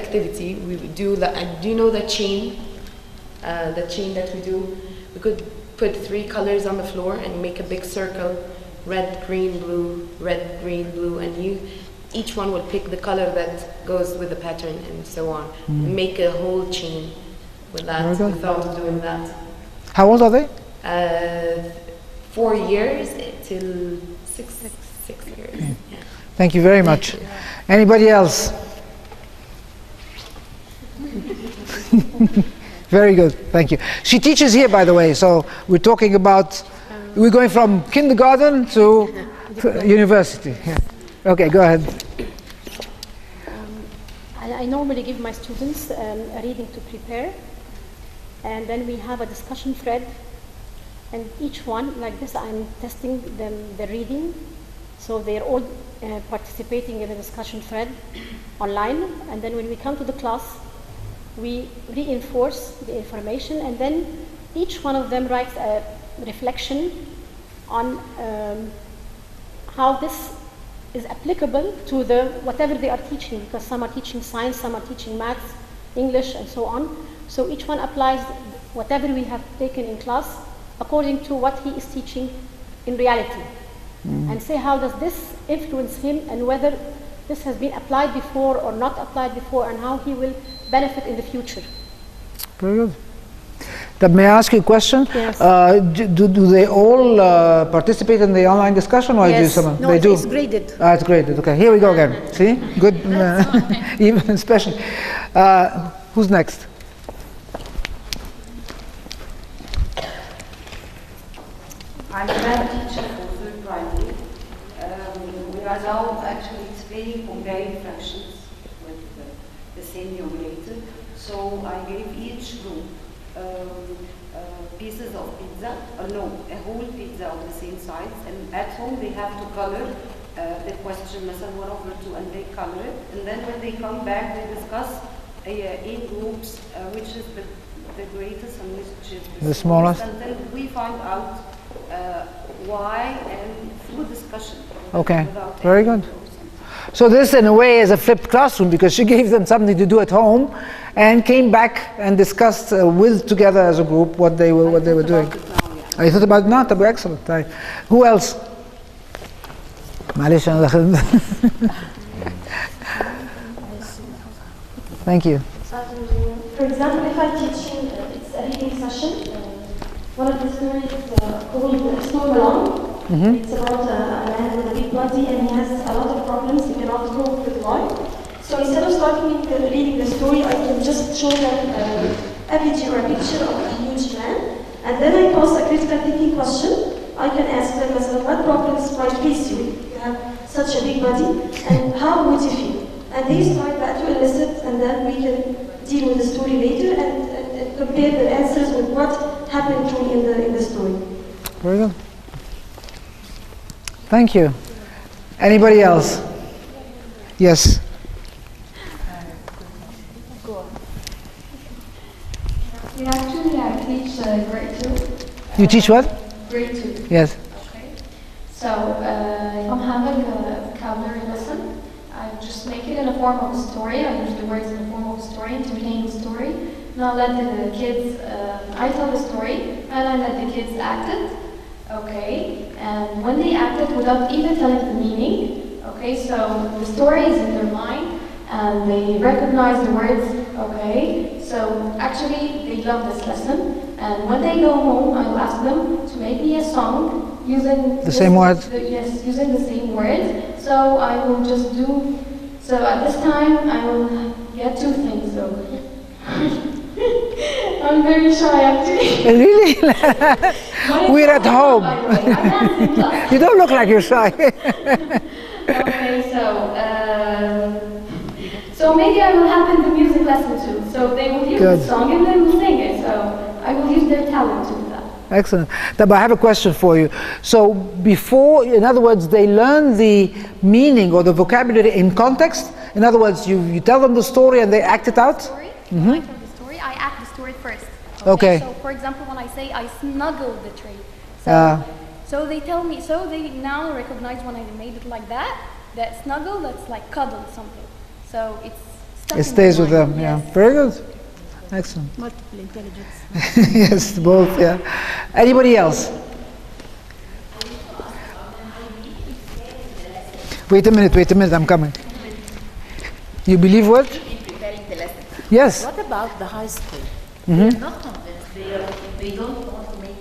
activity. We would do do you know the chain? The chain that we do. We could put 3 colors on the floor and make a big circle, red, green, blue, red, green, blue, and each one will pick the color that goes with the pattern and so on. Make a whole chain with that. We thought of doing that. How old are they? 4 years till 6 years. Yeah. Thank you very much. Anybody else? Very good, thank you. She teaches here, by the way, so we're talking about, we're going from kindergarten to university. Yeah. Okay, go ahead. I normally give my students a reading to prepare, and then we have a discussion thread, and each one, like this, I'm testing them the reading, so they're all participating in the discussion thread online, and then when we come to the class, we reinforce the information, and then each one of them writes a reflection on how this is applicable to whatever they are teaching, because some are teaching science, some are teaching maths, English, and so on. So each one applies whatever we have taken in class according to what he is teaching in reality, and say how does this influence him, and whether this has been applied before or not applied before, and how he will benefit in the future. Very good. May I ask you a question? Yes. Do they all participate in the online discussion, or Yes. do some? No, they do. It's graded. It's graded. Okay, here we go again. See, good. Even especially. Who's next? I'm a math teacher for third primary. We are now actually explaining comparing fractions with the same numerator. So I gave each group pieces of pizza, a whole pizza of the same size, and at home they have to color the question, مثلا 1/2, and they color it, and then when they come back they discuss in groups which is the greatest and which is The smallest. and then we find out why, and through discussion. Okay, very good. So this, in a way, is a flipped classroom, because she gave them something to do at home, and came back and discussed together as a group what they were doing. I thought about it now. That'd be excellent. Right. Who else? معلش أنا دخلت. Thank you. For example, if I teach it's a reading session, one of the stories called Storm Along. It's about a man with a big body, and he has a lot of problems. He cannot cope with life. So instead of starting reading the story, I can just show them a video or a picture of a huge man, and then I pose a critical thinking question. I can ask them, what problems might face you? You have such a big body, and how would you feel? And they start that to elicit, and then we can deal with the story later and compare the answers with what happened truly in the story. Very good. Thank you. Anybody else? Yes. Actually, I teach grade 2. You teach what? Grade 2. Yes. Okay. So if I'm having a vocabulary lesson, I just make it in a form of a story. I use the words in the form of a story, entertain the story. And I let the kids, I tell the story, and I let the kids act it. Okay. And when they act it without even telling the meaning, okay, so the story is in their mind, and they recognize the words, okay. So actually, they love this lesson. And when they go home, I'll ask them to make me a song using the same words. Yes, using the same words. So I will just do. So at this time, I will get 2 things. So I'm very shy, actually. Really? We're at home. You don't look like you're shy. Okay, so maybe I will have in the music lesson too. So they will hear the song and they will sing it. So I will use their talent to do that. Excellent. But I have a question for you. So before, in other words, they learn the meaning or the vocabulary in context. In other words, you tell them the story and they act it out? I tell the story, I act the story first. Okay. So for example, when I say I snuggle the tree. So they tell me, so they now recognize when I made it like that snuggle, that's like cuddle something. So it's It stays with them, yeah. Very good. Excellent. Multiple intelligence. Yes, both, yeah. Anybody else? Wait a minute, I'm coming. You believe what? Preparing the lesson. Yes. What about the high school? Mm-hmm. They're not convinced. They don't want to make.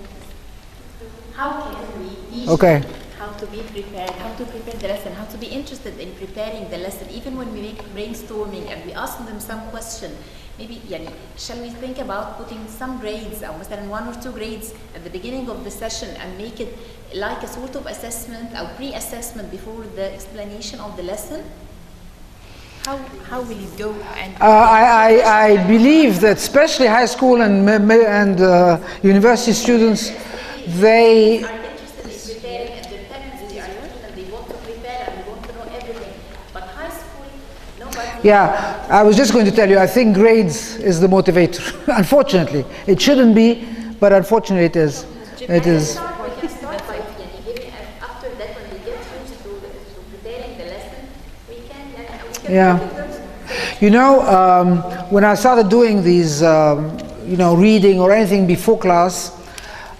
How can we teach Okay. them how to be prepared, how to prepare the lesson, how to be interested in preparing the lesson, even when we make brainstorming and we ask them some question? Maybe, يعني, shall we think about putting some grades, or مثلا 1 or 2 grades at the beginning of the session and make it like a sort of assessment or pre-assessment before the explanation of the lesson? How will it go? And I believe that especially high school and university students, they are interested in preparing, and their parents, they are learning and they want to prepare and they want to know everything. But high school, nobody. Yeah, I was just going to tell you, I think grades is the motivator. Unfortunately, it shouldn't be, but unfortunately it is. It is. We can start by giving, and after that, when they get used to preparing the lesson, we can. Yeah. You know, when I started doing these, reading or anything before class,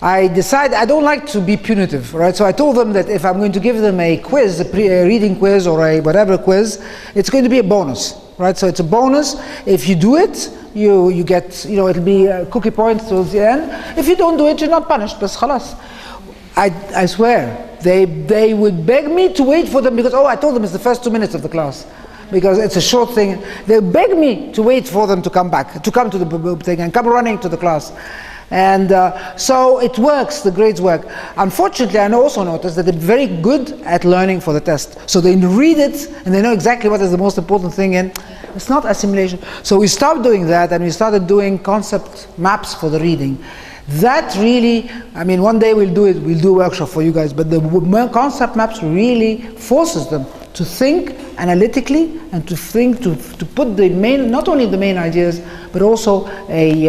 I decided I don't like to be punitive, right? So I told them that if I'm going to give them a quiz, a reading quiz or a whatever quiz, it's going to be a bonus, right? So it's a bonus. If you do it, you get, it'll be a cookie point towards the end. If you don't do it, you're not punished. But khalas. I swear, they would beg me to wait for them because, I told them it's the first 2 minutes of the class. Because it's a short thing. They beg me to wait for them to come back, to come to the thing and come running to the class. And so it works, the grades work. Unfortunately, I also noticed that they're very good at learning for the test. So they read it and they know exactly what is the most important thing, and it's not assimilation. So we stopped doing that and we started doing concept maps for the reading. That really, one day we'll do a workshop for you guys, but the concept maps really forces them to think analytically and to think, to put the main, not only the main ideas, but also a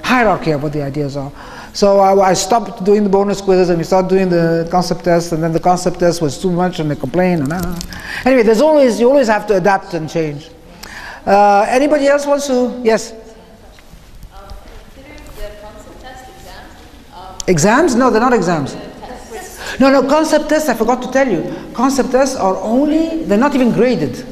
hierarchy of what the ideas are. So I stopped doing the bonus quizzes and we started doing the concept test, and then the concept test was too much and they complained. Anyway, you always have to adapt and change. Anybody else wants to? Yes? Exams? No, they're not exams. No, concept tests, I forgot to tell you. Concept tests are they're not even graded.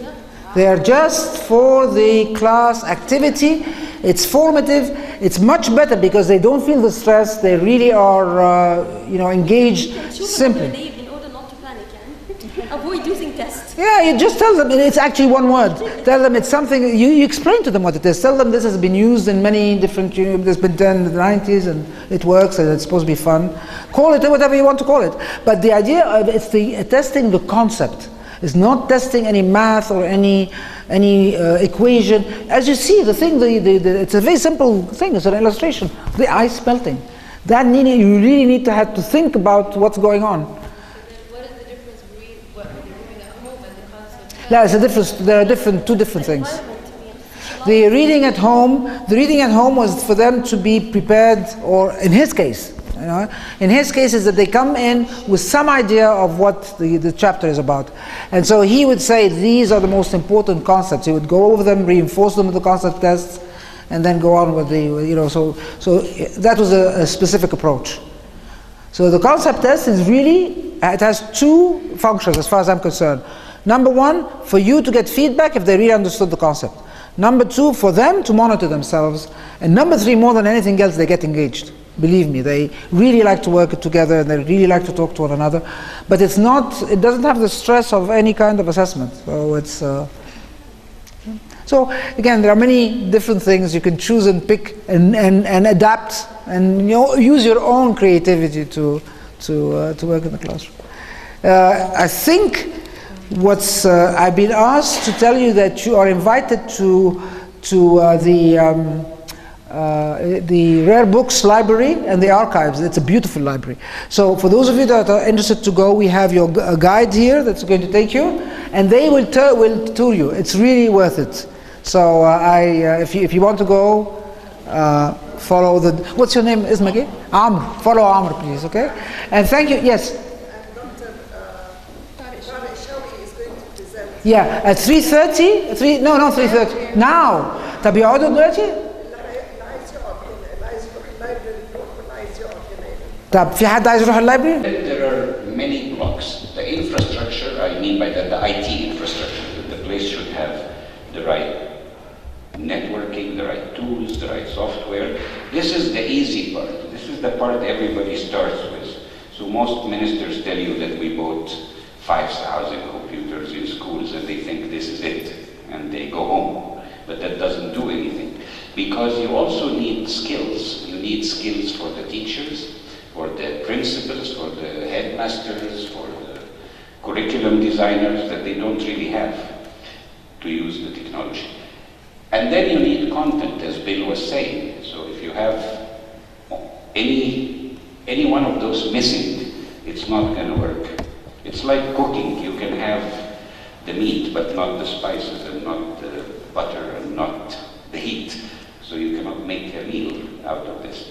They are just for the class activity. It's formative. It's much better because they don't feel the stress. They really are, engaged simply. In order not to panic, avoid using tests. Yeah, you just tell them it's actually one word. Tell them it's something, you explain to them what it is. Tell them this has been used in many different, there's been done in the 90s and it works and it's supposed to be fun. Call it whatever you want to call it. But the idea of it's testing the concept. It's not testing any math or any equation. As you see, the thing, it's a very simple thing. It's an illustration. The ice melting. You really need to have to think about what's going on. What is the difference between what you're doing at home and the concept? Yeah, it's a difference. There are two different things. The reading at home was for them to be prepared, or in his case, in his case is that they come in with some idea of what the chapter is about. And so he would say these are the most important concepts. He would go over them, reinforce them with the concept tests, and then go on with so that was a specific approach. So the concept test is really, it has two functions as far as I'm concerned. Number one, for you to get feedback if they really understood the concept. Number two, for them to monitor themselves. And number three, more than anything else, they get engaged. Believe me, they really like to work together and they really like to talk to one another. But it doesn't have the stress of any kind of assessment. So so again, there are many different things you can choose and pick and adapt and use your own creativity to work in the classroom. I think I've been asked to tell you that you are invited to the Rare Books Library and the archives. It's a beautiful library. So for those of you that are interested to go, we have a guide here that's going to take you, and they will tour you. It's really worth it. So if you want to go, follow what's your name, Ismaki? Amr. Follow Amr, please, okay? And thank you. Yes? Dr. Shelley is going to present Yeah, at 3:30. No, not 3:30. Now. طب يقعدوا دلوقتي؟ طب في حد عايز يروح اللايبرري؟ There are many blocks. The infrastructure, I mean by that the IT infrastructure, that the place should have the right networking, the right tools, the right software. This is the easy part. This is the part everybody starts with. So most ministers tell you that we bought 5,000 computers in schools and they think this is it and they go home. But that doesn't do anything because you also need skills. You need skills for the teachers, for the principals, for the headmasters, for the curriculum designers that they don't really have to use the technology. And then you need content, as Bill was saying. So if you have any one of those missing, it's not going to work. It's like cooking. You can have the meat, but not the spices, and not the butter, and not the heat. So you cannot make a meal out of this.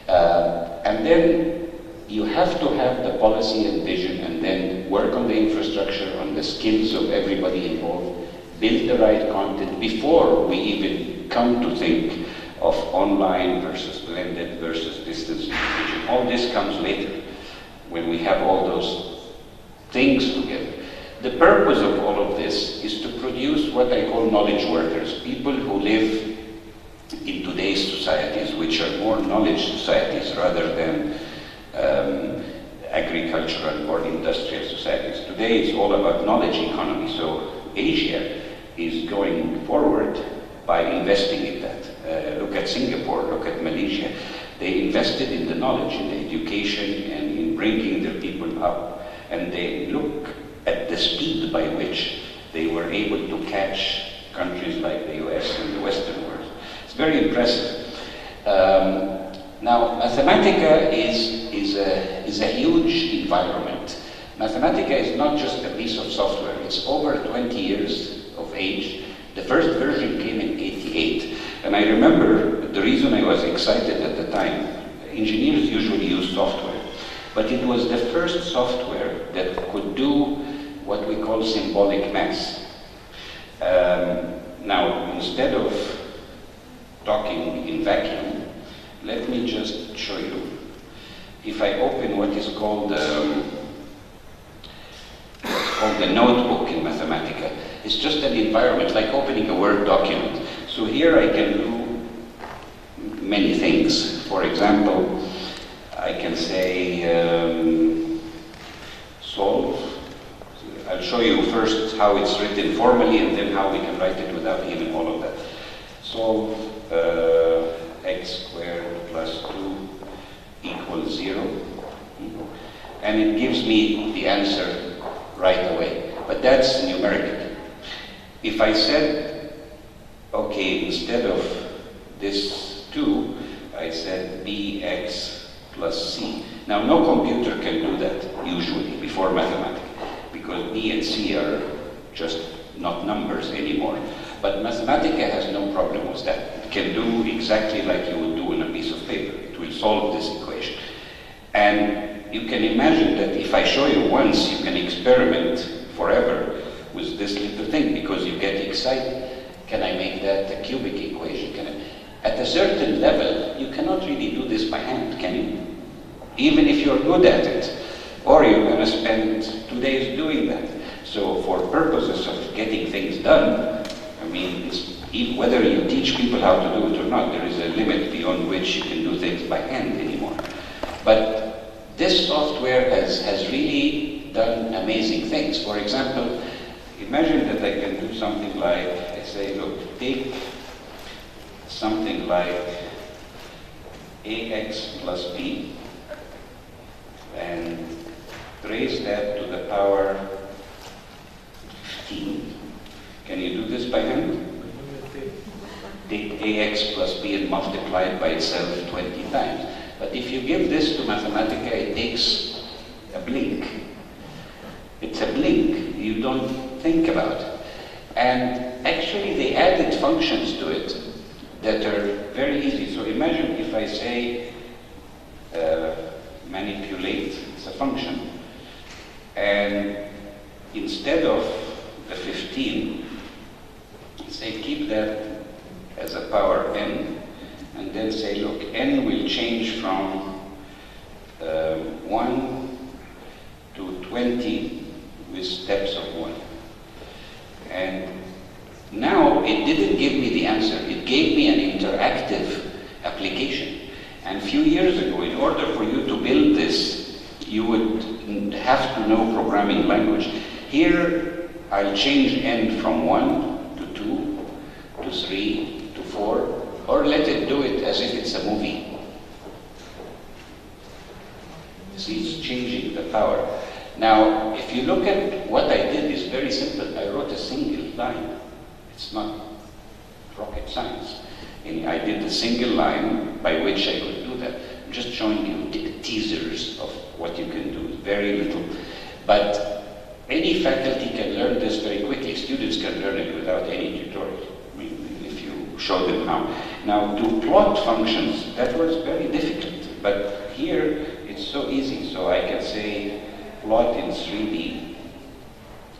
And then you have to have the policy and vision, and then work on the infrastructure, on the skills of everybody involved, build the right content before we even come to think of online versus blended versus distance education. All this comes later when we have all those things together. The purpose of all of this is to produce what I call knowledge workers, people who live in today's societies, which are more knowledge societies rather than agricultural or industrial societies. Today it's all about knowledge economy, so Asia is going forward by investing in that. Look at Singapore, look at Malaysia. They invested in the knowledge, in the education, and in bringing their people up. And they look at the speed by which they were able to catch countries like the US and the Western world. It's very impressive. Now, Mathematica is a huge environment. Mathematica is not just a piece of software. It's over 20 years of age. The first version came in '88. And I remember the reason I was excited at the time, engineers usually use software, but it was the first software that could do what we call symbolic math. Now, instead of talking in vacuum, let me just show you. If I open what is called the notebook in Mathematica, it's just an environment, like opening a Word document. So here I can do many things. For example, I can say solve. I'll show you first how it's written formally and then how we can write it without even all of that. Solve x squared plus 2 equals 0. And it gives me the answer right away. But that's numerical. If I said, okay, instead of this 2, I said bx plus c. Now, no computer can do that, usually, before Mathematica, because b and c are just not numbers anymore. But Mathematica has no problem with that. It can do exactly like you would do on a piece of paper. It will solve this equation. And you can imagine that if I show you once, you can experiment forever with this little thing, because you get excited. Can I make that a cubic equation? At a certain level, you cannot really do this by hand, can you? Even if you're good at it, or you're going to spend 2 days doing that. So for purposes of getting things done, I mean, whether you teach people how to do it or not, there is a limit beyond which you can do things by hand anymore. But this software has really done amazing things. For example, imagine that I can do something like, I say, look, take something like ax plus b and raise that to the power 15. Can you do this by hand? Take ax plus b and multiply it by itself 20 times. But if you give this to Mathematica, it takes a blink. It's a blink. You don't think about it. And actually, they added functions to it that are very easy. So imagine if I say manipulate, it's a function, and instead of the 15, say keep that as a power n, and then say, look, n will change from 1 to 20 with steps of 1. And now it didn't give me the answer, it gave me an interactive application. And a few years ago, in order for you to build this, you would have to know programming language. Here, I'll change n from 1 to 2 to 3 to 4, or let it do it as if it's a movie. See, it's changing the power. Now, if you look at what I did, is very simple. I wrote a single line. It's not rocket science. And I did a single line by which I could do that. I'm just showing you teasers of what you can do. Very little. But any faculty can learn this very quickly. Students can learn it without any tutorial. I mean, if you show them how. Now, to plot functions, that was very difficult. But here, it's so easy. So I can say plot in 3D.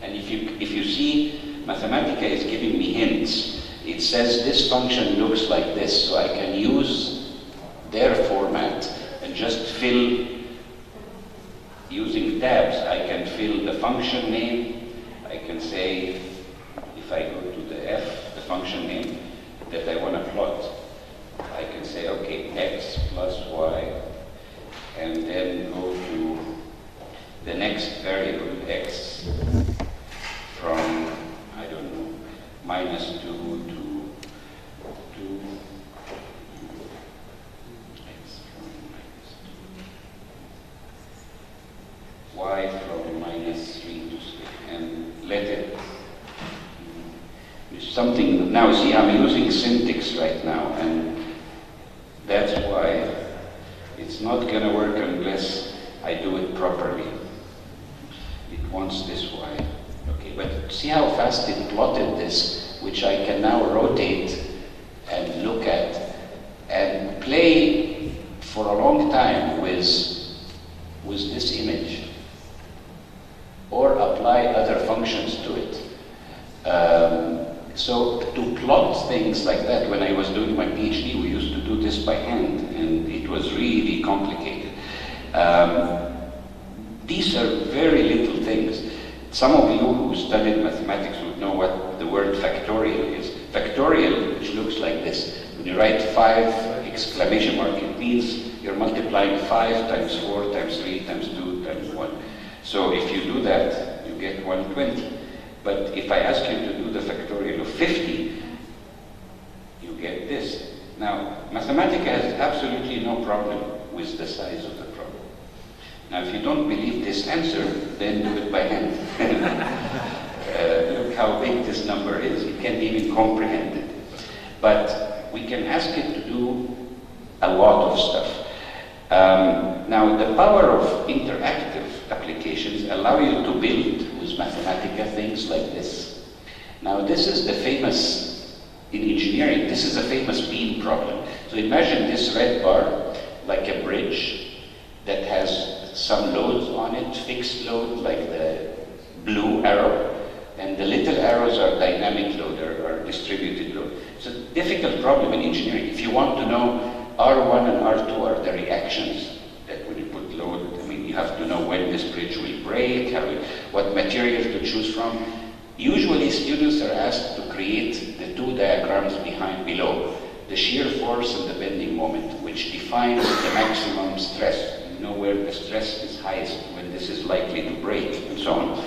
And if you see, Mathematica is giving me hints. It says this function looks like this, so I can use their format and just fill, using tabs, I can fill the function name. I can say, if I go to the F, the function name that I want to plot, I can say, okay, x plus y, and then go to the next variable, x, from, I don't know, -2 to 2, x from -2, y from -3 to 3, and let it do something. Now see, I'm using syntax right now, and that's why it's not going to work unless I do it properly. It wants this y. Okay, but see how fast it plotted this, which I can now rotate and look at and play for a long time with this image, or apply other functions to it. So to plot things like that, when I was doing my PhD, we used to do this by hand, and it was really complicated. These are very little things. Some of you who studied mathematics would know what the word factorial is. Factorial, which looks like this. When you write 5 exclamation mark, it means you're multiplying 5 times 4 times 3 times 2 times 1. So if you do that, you get 120. But if I ask you to do the factorial of 50, you get this. Now, Mathematica has absolutely no problem with the size of the problem. Now, if you don't believe this answer, then do it by hand. Look how big this number is. You can't even comprehend it. But we can ask it to do a lot of stuff. Now, the power of interactive applications allow you to build with Mathematica things like this. Now, this is the famous, in engineering, this is a famous beam problem. So imagine this red bar like a bridge that has some loads on it, fixed load like the blue arrow, and the little arrows are dynamic load or distributed load. It's a difficult problem in engineering. If you want to know R1 and R2 are the reactions that when you put load, I mean, you have to know when this bridge will break, what material to choose from. Usually students are asked to create the 2 diagrams below, the shear force and the bending moment, which defines the maximum stress. You know where the stress is highest, when this is likely to break, and so on.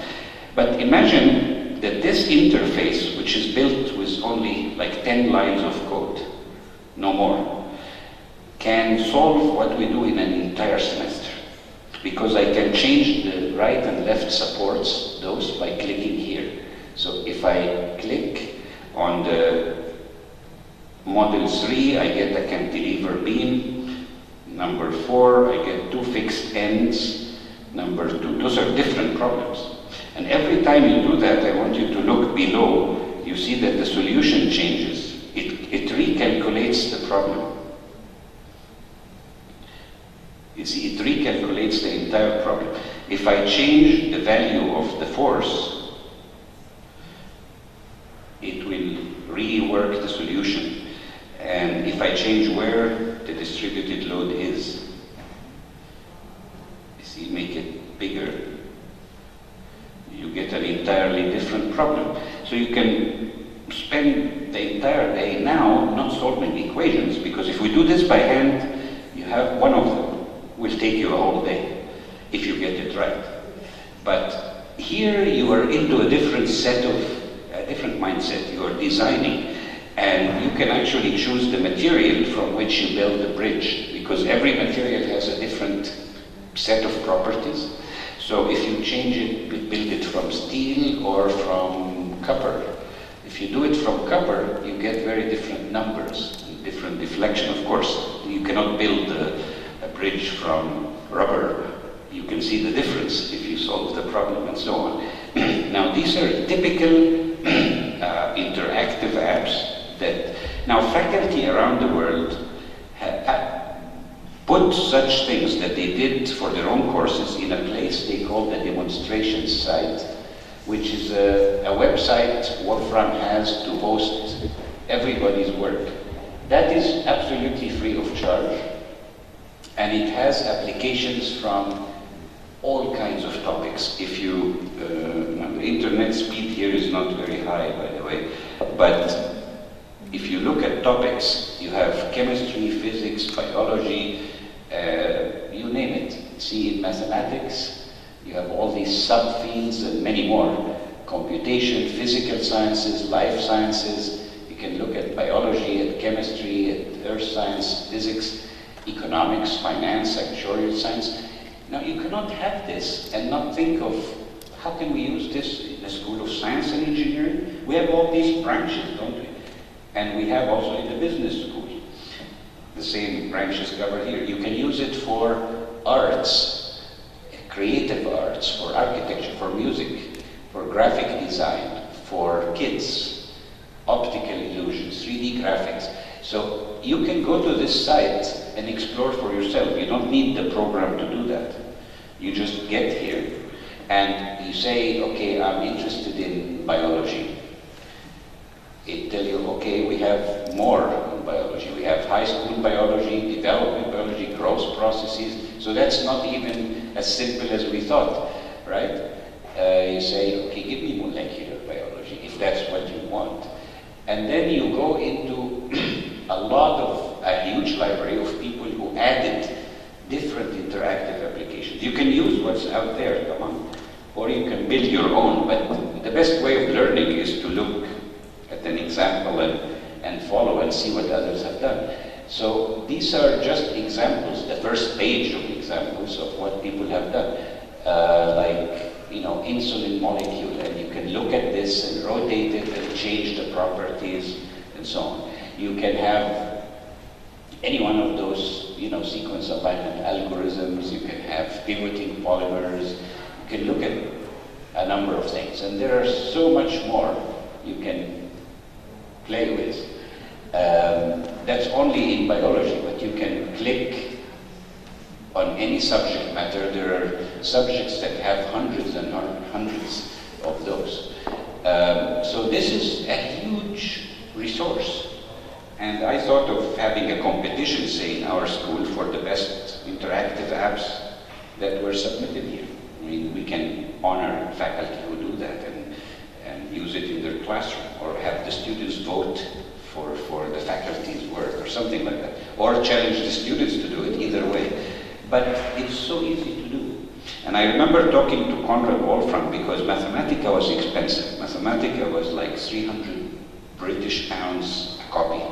But imagine that this interface, which is built with only like 10 lines of code, no more, can solve what we do in an entire semester. Because I can change the right and left supports, those by clicking here. So if I click on the model 3, I get a cantilever beam. Number 4, I get 2 fixed ends. Number 2, those are different problems. And every time you do that, I want you to look below. You see that the solution changes. It recalculates the problem. You see, it recalculates the entire problem. If I change the value of the force, And if I change where the distributed load is, you see, make it bigger, you get an entirely different problem. So you can spend the entire day now not solving equations, because if we do this by hand, you have one of them will take you a whole day if you get it right. But here you are into a different mindset. You are designing, and you can actually choose the material from which you build the bridge, because every material has a different set of properties. So if you change it, build it from steel or from copper. If you do it from copper, you get very different numbers, different deflection. Of course, you cannot build a bridge from rubber. You can see the difference if you solve the problem and so on. Now, these are typical interactive apps that now faculty around the world have put such things that they did for their own courses in a place they call the demonstration site, which is a website Wolfram has to host everybody's work. That is absolutely free of charge, and it has applications from all kinds of topics. If you, the internet speed here is not very high, by the way, but if you look at topics, you have chemistry, physics, biology, you name it. See, in mathematics, you have all these subfields and many more. Computation, physical sciences, life sciences. You can look at biology, at chemistry, at earth science, physics, economics, finance, actuarial science. Now, you cannot have this and not think of how can we use this in the School of Science and Engineering? We have all these branches, don't we? And we have also in the business school the same branches covered here. You can use it for arts, creative arts, for architecture, for music, for graphic design, for kids, optical illusions, 3D graphics. So you can go to this site and explore for yourself. You don't need the program to do that. You just get here and you say, okay, I'm interested in biology. It tells you, okay, we have more in biology. We have high school biology, development biology, growth processes. So that's not even as simple as we thought, right? You say, okay, give me molecular biology, if that's what you want. And then you go into a huge library of people who added different interactive applications. You can use what's out there, come on, or you can build your own, but the best way of learning is to look at an example and follow and see what others have done. So these are just examples, the first page of examples of what people have done. Insulin molecule, and you can look at this and rotate it and change the properties and so on. You can have any one of those, sequence alignment algorithms. You can have pivoting polymers. You can look at a number of things, and there are so much more you can play with. That's only in biology, but you can click on any subject matter. There are subjects that have hundreds and hundreds of those. So this is a huge resource. And I thought of having a competition, say, in our school for the best interactive apps that were submitted here. I mean, we can honor faculty who do that and use it in their classroom, or have the students vote for the faculty's work or something like that, or challenge the students to do it, either way. But it's so easy to do. And I remember talking to Conrad Wolfram, because Mathematica was expensive. Mathematica was like 300 British pounds a copy.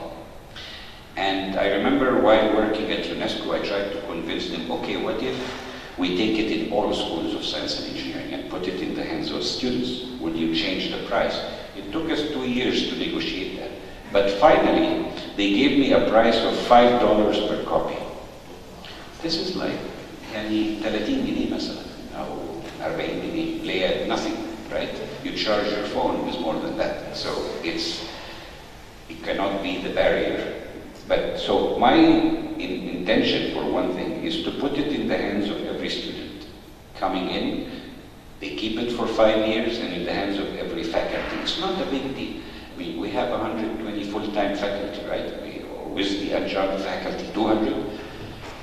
And I remember while working at UNESCO, I tried to convince them, okay, what if we take it in all schools of science and engineering and put it in the hands of students? Would you change the price? It took us 2 years to negotiate that. But finally, they gave me a price of $5 per copy. This is like يعني 30 جنيه مثلا أو 40 جنيه ليه nothing, right? You charge your phone with more than that. So it cannot be the barrier. But so my intention, for one thing, is to put it in the hands of every student coming in. They keep it for 5 years and in the hands of every faculty. It's not a big deal. I mean, we have 120 full-time faculty, right? with the adjunct faculty, 200.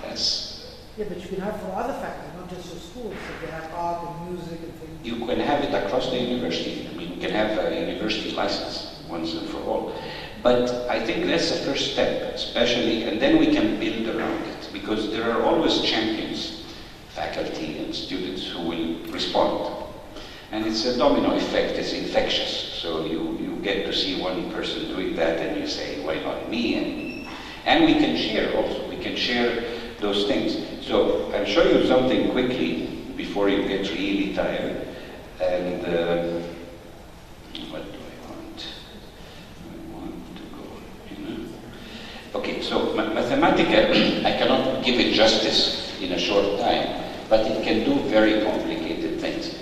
That's, Yeah, but you can have for other faculty, not just your schools. If they have art and music and things. you can have it across the university. I mean, you can have a university license once and for all. But I think that's the first step, especially, and then we can build around it, because there are always champions, faculty and students who will respond. And it's a domino effect, it's infectious. So you get to see one person doing that and you say, why not me? And we can share also, we can share those things. So I'll show you something quickly before you get really tired. And what do I want? I want to go, Okay, so Mathematica, I cannot give it justice in a short time, but it can do very complicated things.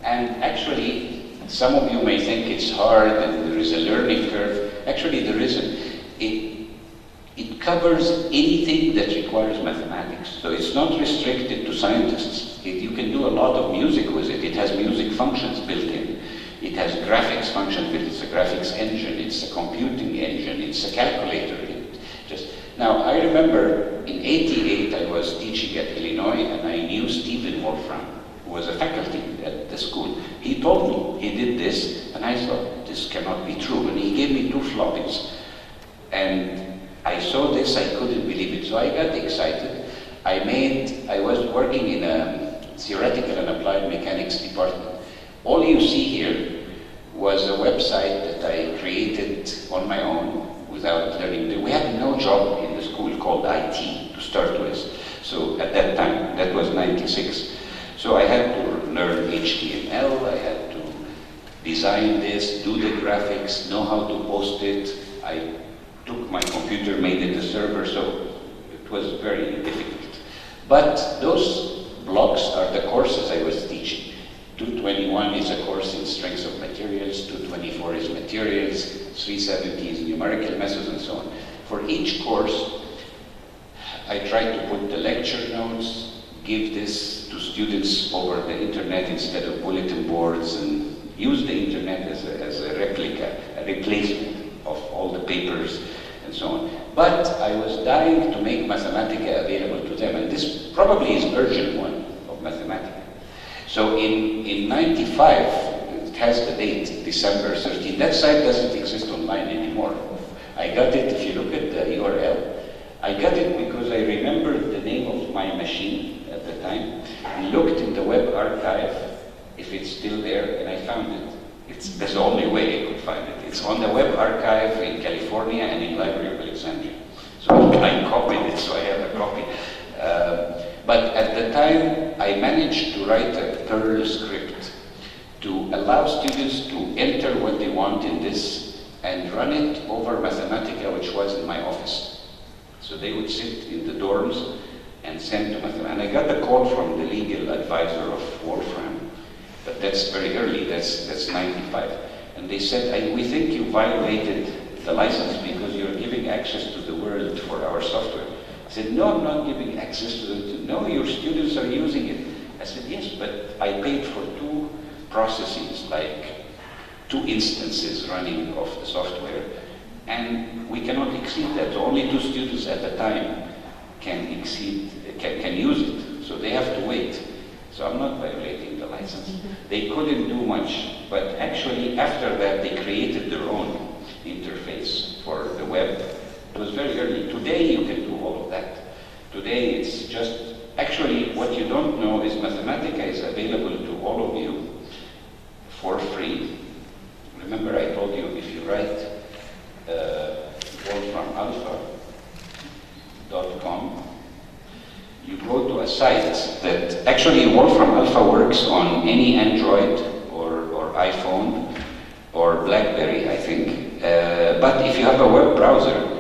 And actually, some of you may think it's hard and there is a learning curve. Actually, there isn't. It covers anything that requires mathematics. So it's not restricted to scientists. You can do a lot of music with it. It has music functions built in. It has graphics functions built in. It's a graphics engine. It's a computing engine. It's a calculator. Now, I remember in '88 I was teaching at Illinois and I knew Stephen Wolfram, who was a faculty at the school. He told me he did this and I thought, this cannot be true. And he gave me 2 floppies. And I saw this, I couldn't believe it. So I got excited. I was working in a theoretical and applied mechanics department. All you see here was a website that I created on my own without learning. We had no job in the school called IT to start with. So at that time, that was '96. So I had to learn HTML, I had to design this, do the graphics, know how to post it. I took my computer, made it a server, so it was very difficult. But those blocks are the courses I was teaching. 221 is a course in strengths of materials, 224 is materials, 370 is numerical methods, and so on. For each course, I tried to put the lecture notes, give this to students over the internet instead of bulletin boards, and use the internet as a replica, a replacement of all the papers and so on. But I was dying to make Mathematica available to them, and this probably is version 1 of Mathematica. So in '95, it has the date, December 13. That site doesn't exist online anymore. I got it, if you look at the URL, I got it because I remembered the name of my machine at the time, and looked in the web archive if it's still there, and I found it. That's the only way I could find it. It's on the web archive in California and in Library of Alexandria. So I copied it, so I have a copy. But at the time, I managed to write a Perl script to allow students to enter what they want in this and run it over Mathematica, which was in my office. So they would sit in the dorms and send to Mathematica. And I got a call from the legal advisor of Wolfram, but that's very early, that's '95. And they said, we think you violated the license because you're giving access to the world for our software. I said, no, I'm not giving access to them. No, your students are using it. I said, yes, but I paid for 2 processes, like 2 instances running of the software, and we cannot exceed that. So only 2 students at a time can use it. So they have to wait. So I'm not violating the license. They couldn't do much, but actually after that they created their own interface for the web. It was very early. Today you can do all of that. Today it's just, actually what you don't know is Mathematica is available to all of you for free. Remember I told you if you write wolframalpha.com, you go to a site that, actually Wolfram Alpha works on any Android or iPhone or BlackBerry, I think. But if you have a web browser,